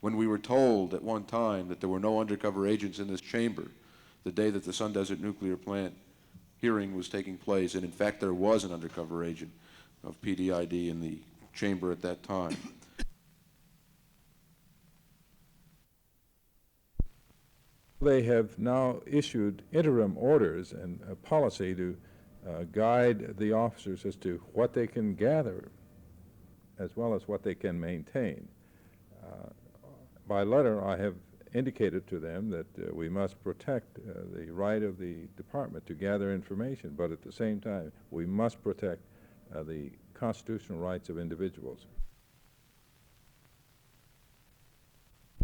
when we were told at one time that there were no undercover agents in this chamber the day that the Sun Desert nuclear plant hearing was taking place, and in fact there was an undercover agent of PDID in the chamber at that time. They have now issued interim orders and a policy to guide the officers as to what they can gather as well as what they can maintain. By letter, I have indicated to them that we must protect the right of the department to gather information, but at the same time, we must protect the constitutional rights of individuals.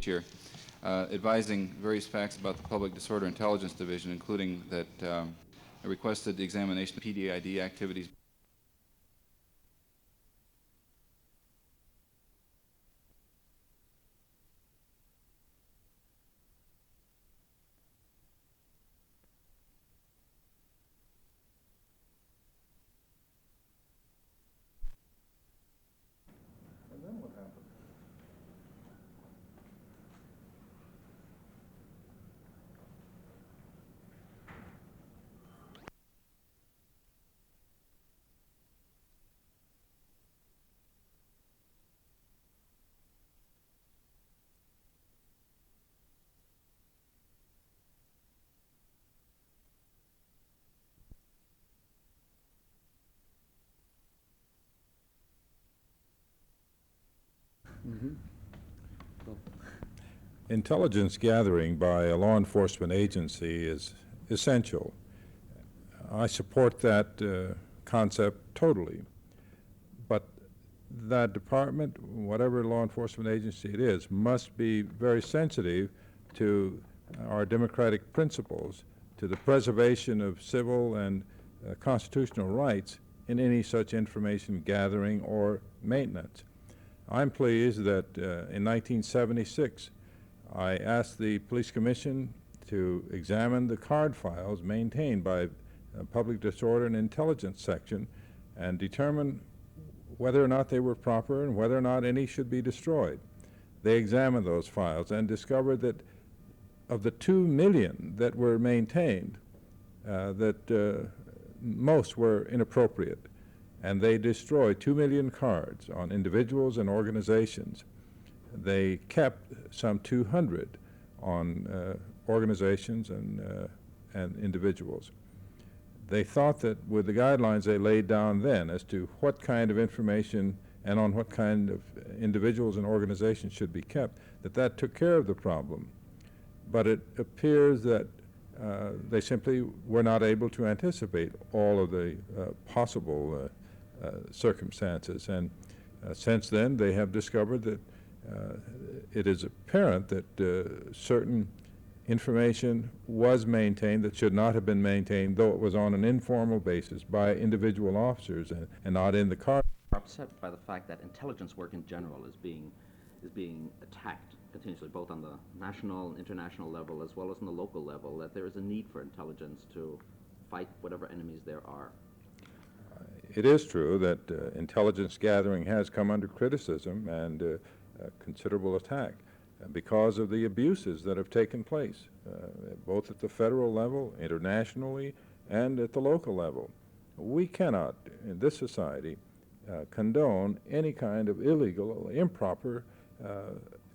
Chair, advising various facts about the Public Disorder Intelligence Division, including that I requested the examination of PDID activities. And then what happened? Intelligence gathering by a law enforcement agency is essential. I support that concept totally. But that department, whatever law enforcement agency it is, must be very sensitive to our democratic principles, to the preservation of civil and constitutional rights in any such information gathering or maintenance. I'm pleased that in 1976, I asked the Police Commission to examine the card files maintained by Public Disorder and Intelligence Section and determine whether or not they were proper and whether or not any should be destroyed. They examined those files and discovered that of the 2 million that were maintained, most were inappropriate, and they destroyed 2 million cards on individuals and organizations. They kept some 200 on organizations and individuals. They thought that with the guidelines they laid down then as to what kind of information and on what kind of individuals and organizations should be kept, that took care of the problem. But it appears that they simply were not able to anticipate all of the possible circumstances. And since then, they have discovered that it is apparent that certain information was maintained that should not have been maintained, though it was on an informal basis by individual officers and not in the car. Upset by the fact that intelligence work in general is being attacked continuously, both on the national and international level as well as on the local level, that there is a need for intelligence to fight whatever enemies there are. It is true that intelligence gathering has come under criticism and considerable attack because of the abuses that have taken place, both at the federal level, internationally, and at the local level. We cannot, in this society, condone any kind of illegal or improper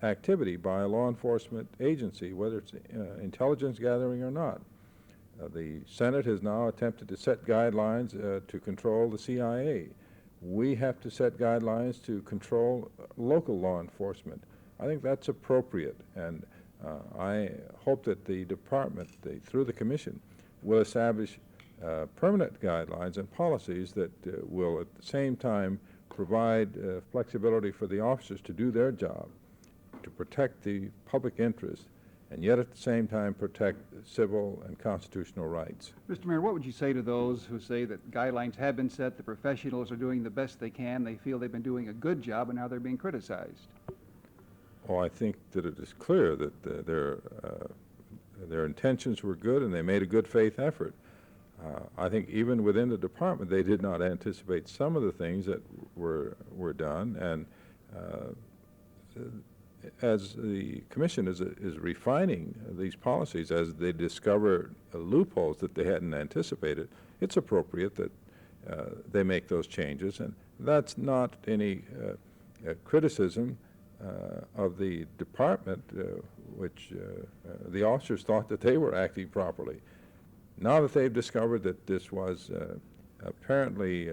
activity by a law enforcement agency, whether it's intelligence gathering or not. The Senate has now attempted to set guidelines to control the CIA. We have to set guidelines to control local law enforcement. I think that's appropriate, and I hope that the department, through the commission, will establish permanent guidelines and policies that will at the same time provide flexibility for the officers to do their job, to protect the public interest, and yet at the same time protect civil and constitutional rights. Mr. Mayor, what would you say to those who say that guidelines have been set, the professionals are doing the best they can, they feel they've been doing a good job, and now they're being criticized? Oh, I think that it is clear that their intentions were good and they made a good faith effort. I think even within the department they did not anticipate some of the things that were done, and as the commission is refining these policies, as they discover loopholes that they hadn't anticipated, it's appropriate that they make those changes. And that's not any criticism of the department, which the officers thought that they were acting properly. Now that they've discovered that this was apparently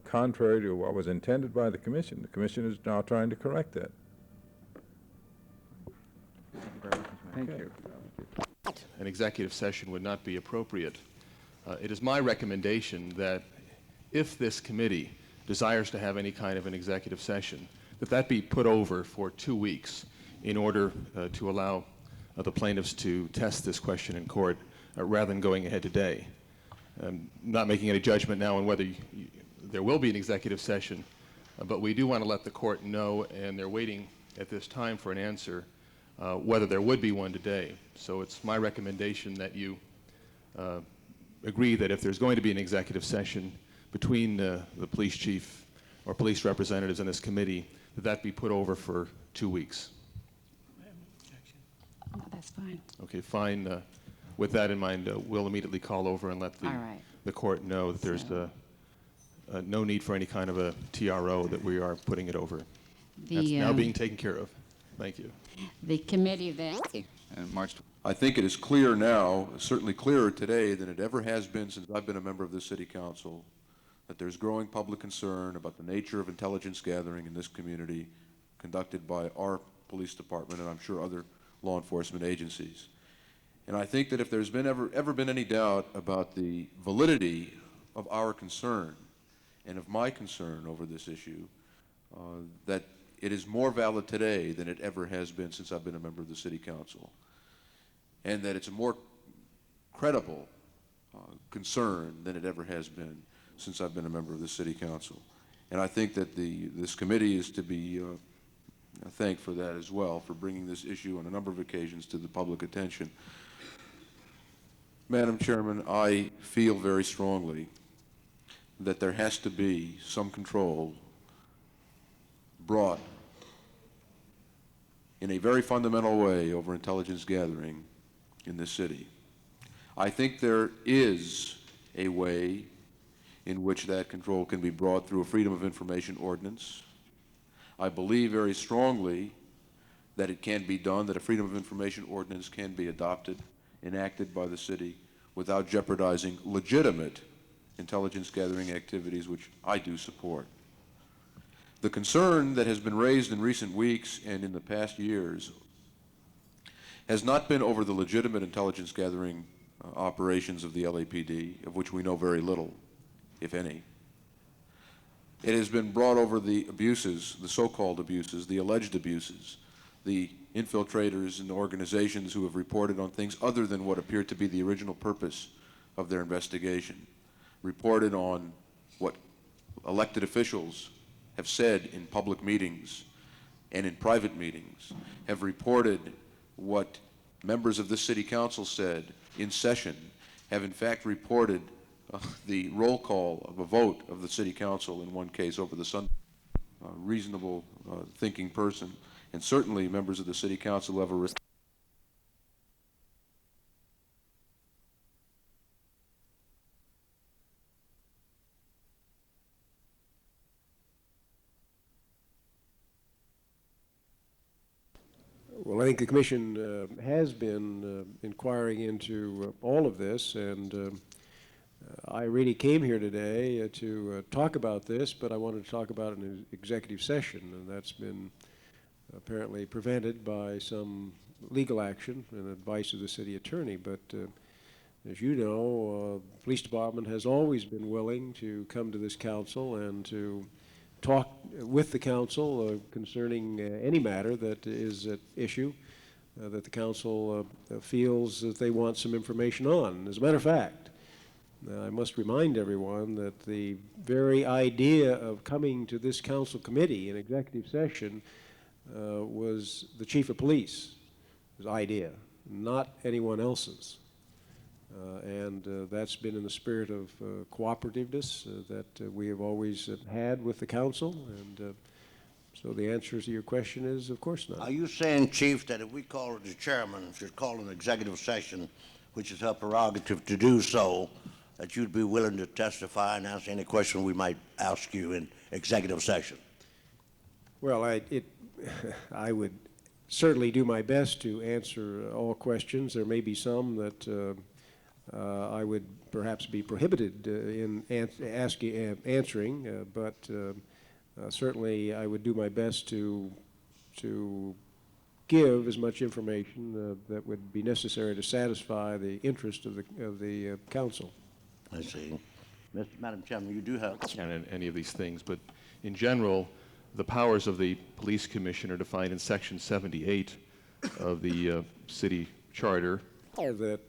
contrary to what was intended by the commission is now trying to correct that. Thank you. An executive session would not be appropriate. It is my recommendation that if this committee desires to have any kind of an executive session, that be put over for 2 weeks in order to allow the plaintiffs to test this question in court rather than going ahead today. I'm not making any judgment now on whether there will be an executive session, but we do want to let the court know, and they're waiting at this time for an answer, whether there would be one today. So it's my recommendation that you agree that if there's going to be an executive session between the police chief or police representatives in this committee, that be put over for 2 weeks. No, that's fine. Okay, fine. With that in mind, we'll immediately call over and let All right. the court know that there's no need for any kind of a TRO, that we are putting it over. That's now being taken care of. Thank you. The committee then, And March I think it is clear now, certainly clearer today than it ever has been since I've been a member of the City Council, that there's growing public concern about the nature of intelligence gathering in this community conducted by our police department and I'm sure other law enforcement agencies. And I think that if there's been ever been any doubt about the validity of our concern and of my concern over this issue, that it is more valid today than it ever has been since I've been a member of the City Council, and that it's a more credible concern than it ever has been since I've been a member of the City Council. And I think that this committee is to be thanked for that as well, for bringing this issue on a number of occasions to the public attention. Madam Chairman, I feel very strongly that there has to be some control brought in a very fundamental way over intelligence gathering in this city. I think there is a way in which that control can be brought through a Freedom of Information ordinance. I believe very strongly that it can be done, that a Freedom of Information ordinance can be adopted, enacted by the city without jeopardizing legitimate intelligence gathering activities, which I do support. The concern that has been raised in recent weeks and in the past years has not been over the legitimate intelligence gathering operations of the LAPD, of which we know very little, if any. It has been brought over the abuses, the so-called abuses, the alleged abuses, the infiltrators and organizations who have reported on things other than what appeared to be the original purpose of their investigation, reported on what elected officials have said in public meetings and in private meetings, have reported what members of the City Council said in session, have in fact reported the roll call of a vote of the City Council in one case over the Sunday. Reasonable thinking person, and certainly members of the City Council have a Well, I think the Commission has been inquiring into all of this, and I really came here today to talk about this, but I wanted to talk about it in an executive session, and that's been apparently prevented by some legal action and advice of the city attorney. But as you know, the police department has always been willing to come to this council and to talk with the council concerning any matter that is at issue that the council feels that they want some information on. As a matter of fact, I must remind everyone that the very idea of coming to this council committee in executive session was the chief of police's idea, not anyone else's. And that's been in the spirit of cooperativeness that we have always had with the council. And So the answer to your question is, of course not. Are you saying, Chief, that if we call the chairman, should call an executive session, which is her prerogative to do so, that you'd be willing to testify and answer any question we might ask you in executive session? Well, I would certainly do my best to answer all questions. There may be some that I would perhaps be prohibited in answering, but certainly I would do my best to give as much information that would be necessary to satisfy the interest of the council. I see. Madam Chairman, you do have... And any of these things, but in general, the powers of the police commission are defined in Section 78 of the city charter. That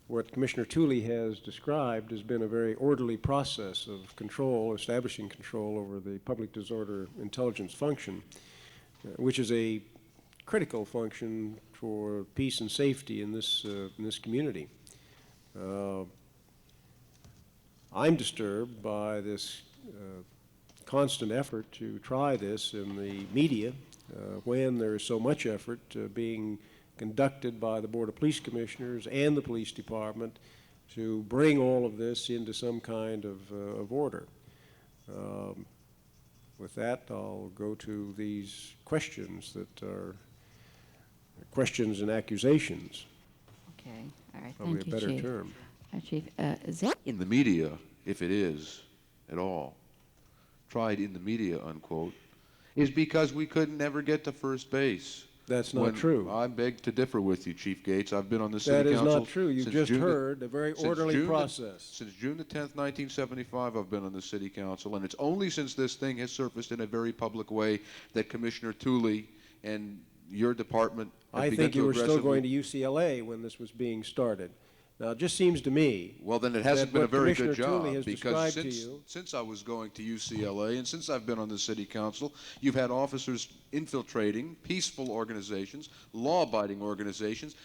what Commissioner Tooley has described has been a very orderly process of control, establishing control over the public disorder intelligence function, which is a critical function for peace and safety in this community. I'm disturbed by this constant effort to try this in the media when there is so much effort being conducted by the Board of Police Commissioners and the Police Department to bring all of this into some kind of order. With that, I'll go to these questions that are questions and accusations. Okay, all right, Probably thank a you, better Chief. term. Chief, Zev? In the media, if it is at all, tried in the media, unquote, is because we couldn't ever get to first base. That's not true. I beg to differ with you, Chief Gates. I've been on the city That is council. not true. You've since just June heard a very orderly process. Since June the 10th, 1975, I've been on the city council, and it's only since this thing has surfaced in a very public way that Commissioner Tooley and your department have I begun think to you were still aggressively- going to UCLA when this was being started. Now, it just seems to me Well, then it hasn't that been a what very good Commissioner Tooley job, has because described to you- since I was going to UCLA and since I've been on the city council, you've had officers infiltrating peaceful organizations, law-abiding organizations,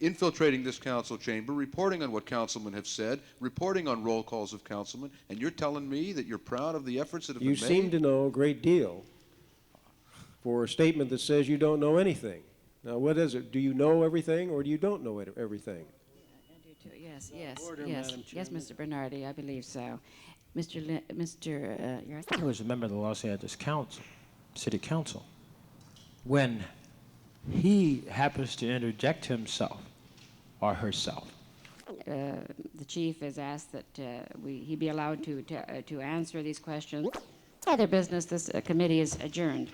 infiltrating this council chamber, reporting on what councilmen have said, reporting on roll calls of councilmen, and you're telling me that you're proud of the efforts that have You been made? seem to know a great deal for a statement that says you don't know anything. Now, what is it? Do you know everything, or do you don't know everything? Yes, Order, yes, Madam yes, Chairman. Mr. Bernardi, I believe so. Mr. I was a member of the Los Angeles Council, City Council. When he happens to interject himself or herself, The chief has asked that he be allowed to answer these questions. Other business, this committee is adjourned.